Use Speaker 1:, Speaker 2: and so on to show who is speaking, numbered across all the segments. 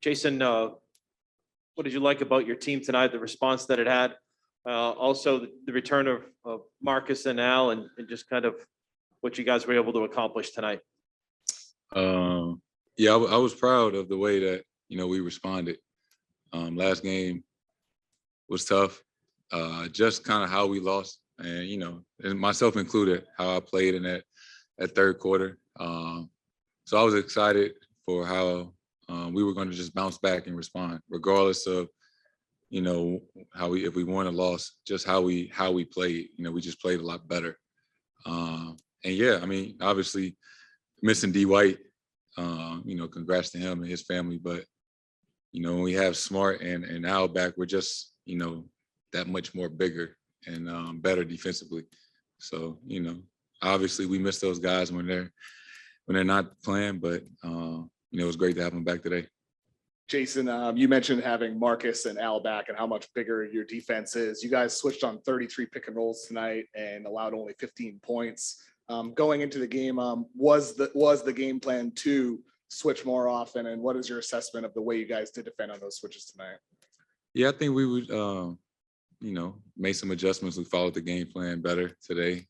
Speaker 1: Jayson, what did you like about your team tonight, the response that it had? Also, the return of Marcus and Al, and just kind of what you guys were able to accomplish tonight.
Speaker 2: Yeah, I was proud of the way that, we responded. Last game was tough, just kind of how we lost, and, and myself included, how I played in that third quarter. So I was excited for how we were going to just bounce back and respond, regardless of, if we won or lost, just how we played. We just played a lot better. And yeah, I mean, obviously missing D White, congrats to him and his family. But, when we have Smart and Al back, we're just, that much more bigger and better defensively. So, obviously we miss those guys when they're not playing, but it was great to have them back today.
Speaker 3: Jayson, you mentioned having Marcus and Al back and how much bigger your defense is. You guys switched on 33 pick and rolls tonight and allowed only 15 points. Going into the game, was the game plan to switch more often? And what is your assessment of the way you guys did defend on those switches tonight?
Speaker 2: Yeah, I think we would, made some adjustments. We followed the game plan better today,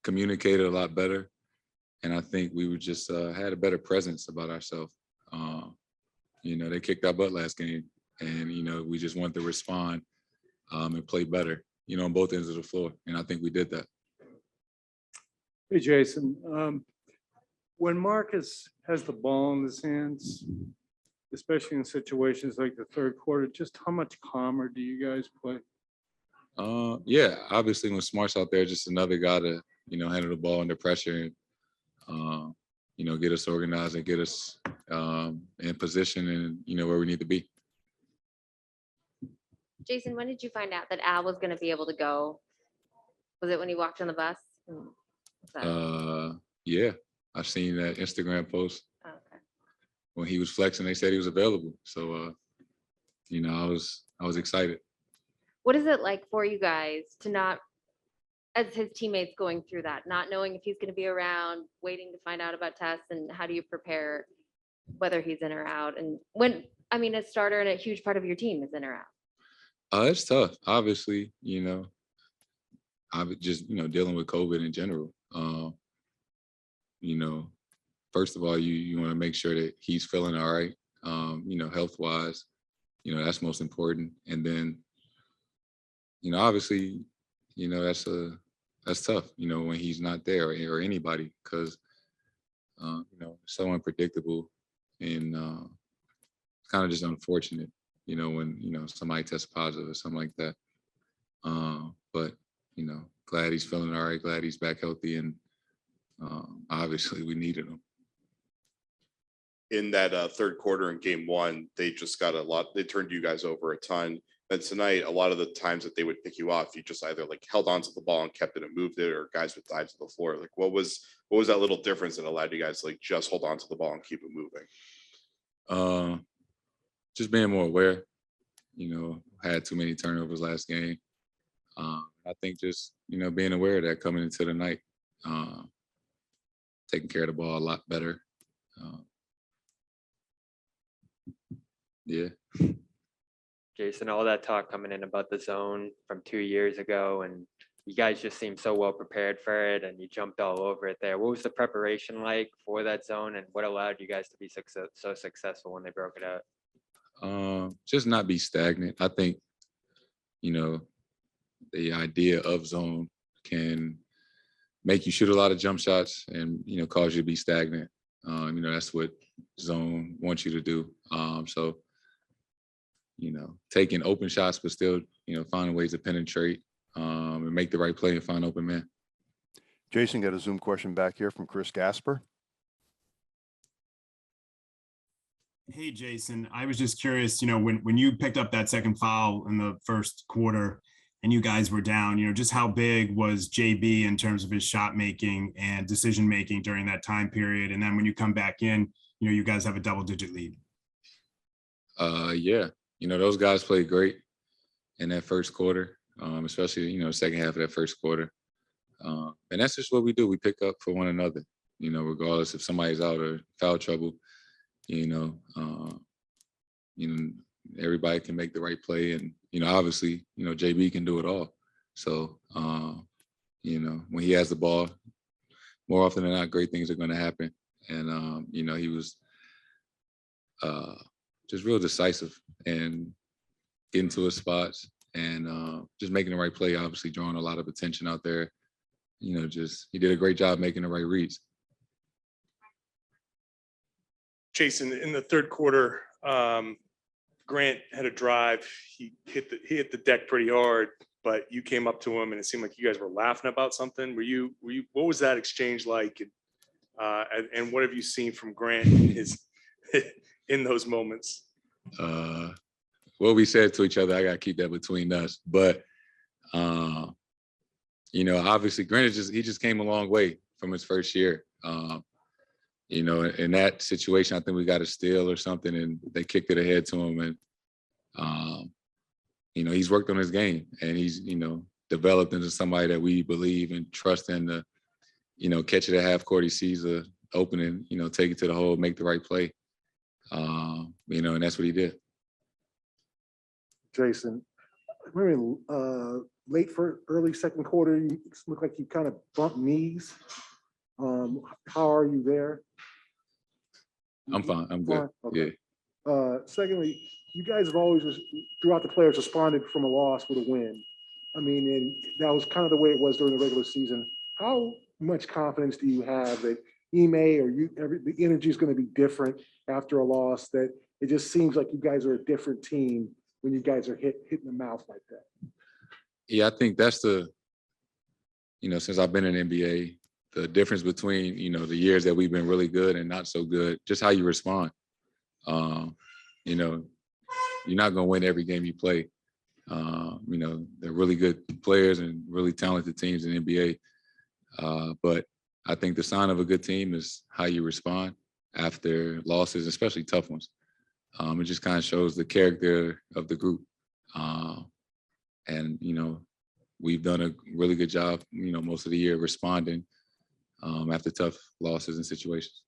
Speaker 2: communicated a lot better. And I think we were just had a better presence about ourselves. They kicked our butt last game, and, we just wanted to respond and play better, on both ends of the floor. And I think we did that.
Speaker 4: Hey, Jayson, when Marcus has the ball in his hands, especially in situations like the third quarter, just how much calmer do you guys play?
Speaker 2: Yeah, obviously when Smart's out there, just another guy to, handle the ball under pressure and, get us organized and get us in position and, where we need to be.
Speaker 5: Jayson, when did you find out that Al was going to be able to go? Was it when he walked on the bus?
Speaker 2: Yeah, I've seen that Instagram post.
Speaker 5: Oh, okay.
Speaker 2: When he was flexing, they said he was available. So, I was excited.
Speaker 5: What is it like for you guys to not, as his teammates going through that, not knowing if he's going to be around, waiting to find out about tests, and how do you prepare whether he's in or out? And when, a starter and a huge part of your team is in or out.
Speaker 2: It's tough. Obviously, I'm just, dealing with COVID in general. First of all, you want to make sure that he's feeling all right, health-wise, that's most important. And then, obviously, that's tough, when he's not there or anybody, because, so unpredictable and kind of just unfortunate, when, somebody tests positive or something like that. But, glad he's feeling all right, glad he's back healthy, and obviously we needed him.
Speaker 6: In that third quarter in game one, they just got they turned you guys over a ton. And tonight, a lot of the times that they would pick you off, you just either held onto the ball and kept it and moved it, or guys would dive to the floor. What was that little difference that allowed you guys just hold onto the ball and keep it moving?
Speaker 2: Just being more aware, had too many turnovers last game. I think just, being aware of that coming into the night, taking care of the ball a lot better. Yeah.
Speaker 7: Jayson, all that talk coming in about the zone from 2 years ago, and you guys just seemed so well prepared for it, and you jumped all over it there. What was the preparation like for that zone, and what allowed you guys to be so successful when they broke it out?
Speaker 2: Just not be stagnant. I think, the idea of zone can make you shoot a lot of jump shots and, cause you to be stagnant. That's what zone wants you to do. So, taking open shots, but still, finding ways to penetrate and make the right play and find open man.
Speaker 8: Jayson, got a Zoom question back here from Chris Gasper.
Speaker 9: Hey, Jayson, I was just curious, when you picked up that second foul in the first quarter and you guys were down, just how big was JB in terms of his shot making and decision making during that time period? And then when you come back in, you guys have a double-digit lead.
Speaker 2: Yeah, those guys played great in that first quarter, especially, second half of that first quarter. And that's just what we do. We pick up for one another, regardless if somebody's out or foul trouble, you know, everybody can make the right play. And, you know, obviously, you know, JB can do it all. So, you know, when he has the ball, more often than not, great things are going to happen. And, you know, he was just real decisive and getting to his spots and just making the right play, obviously drawing a lot of attention out there. You know, just he did a great job making the right reads.
Speaker 10: Jason, in the third quarter, Grant had a drive. He hit the deck pretty hard, but you came up to him and it seemed like you guys were laughing about something. Were you, what was that exchange like? And what have you seen from Grant in those moments?
Speaker 2: What we said to each other, I got to keep that between us. But, you know, obviously Grant he just came a long way from his first year. You know, in that situation, I think we got a steal or something and they kicked it ahead to him. And, you know, he's worked on his game and he's, you know, developed into somebody that we believe and trust in to, you know, catch it at half court. He sees the opening, you know, take it to the hole, make the right play. You know, and that's what he did.
Speaker 11: Jason, remember late for early second quarter, you look like you kind of bumped knees. How are you there?
Speaker 2: I'm fine. I'm good.
Speaker 11: Okay.
Speaker 2: Yeah.
Speaker 11: Secondly, you guys have always, throughout the players, responded from a loss with a win. I mean, and that was kind of the way it was during the regular season. How much confidence do you have that Ime or the energy is going to be different after a loss, that it just seems like you guys are a different team when you guys are hitting the mouth like that?
Speaker 2: Yeah, I think that's you know, since I've been in NBA, the difference between, you know, the years that we've been really good and not so good, just how you respond. You know, you're not going to win every game you play. You know, they're really good players and really talented teams in NBA. But I think the sign of a good team is how you respond after losses, especially tough ones. It just kind of shows the character of the group. And, you know, we've done a really good job, you know, most of the year responding after tough losses and situations.